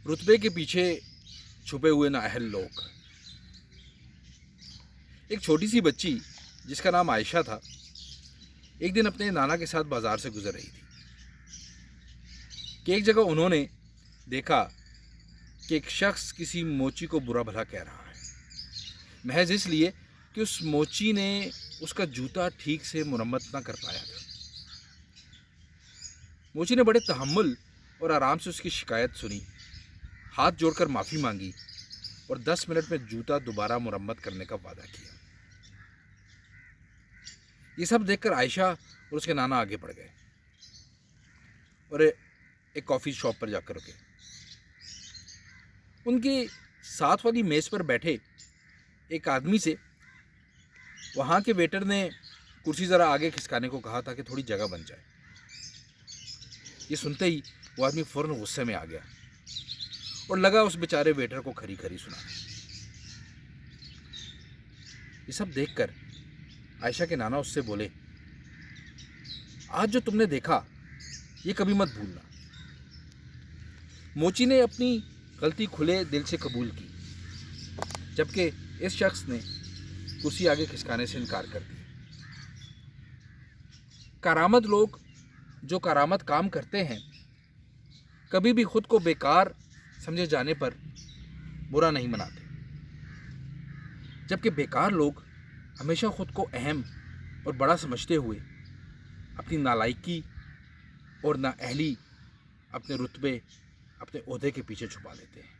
रुतबे के पीछे छुपे हुए नाअहल लोग। एक छोटी सी बच्ची जिसका नाम आयशा था, एक दिन अपने नाना के साथ बाजार से गुजर रही थी कि एक जगह उन्होंने देखा कि एक शख्स किसी मोची को बुरा भला कह रहा है, महज इसलिए कि उस मोची ने उसका जूता ठीक से मुरम्मत ना कर पाया था। मोची ने बड़े तहम्मुल और आराम से उसकी शिकायत सुनी, हाथ जोड़कर माफ़ी मांगी और 10 मिनट में जूता दोबारा मुरम्मत करने का वादा किया। ये सब देखकर आयशा और उसके नाना आगे बढ़ गए और एक कॉफ़ी शॉप पर जाकर रुके। उनके साथ वाली मेज़ पर बैठे एक आदमी से वहाँ के वेटर ने कुर्सी ज़रा आगे खिसकाने को कहा ताकि थोड़ी जगह बन जाए। ये सुनते ही वो आदमी फ़ौरन गुस्से में आ गया और लगा उस बेचारे वेटर को खरी खरी सुनाने। ये सब देखकर आयशा के नाना उससे बोले, आज जो तुमने देखा ये कभी मत भूलना। मोची ने अपनी गलती खुले दिल से कबूल की, जबकि इस शख्स ने कुर्सी आगे खिसकाने से इनकार कर दिया। करामत लोग जो करामत काम करते हैं कभी भी खुद को बेकार समझे जाने पर बुरा नहीं मनाते, जबकि बेकार लोग हमेशा खुद को अहम और बड़ा समझते हुए अपनी नालायकी और नाअहली अपने रुतबे, अपने ओहदे के पीछे छुपा लेते हैं।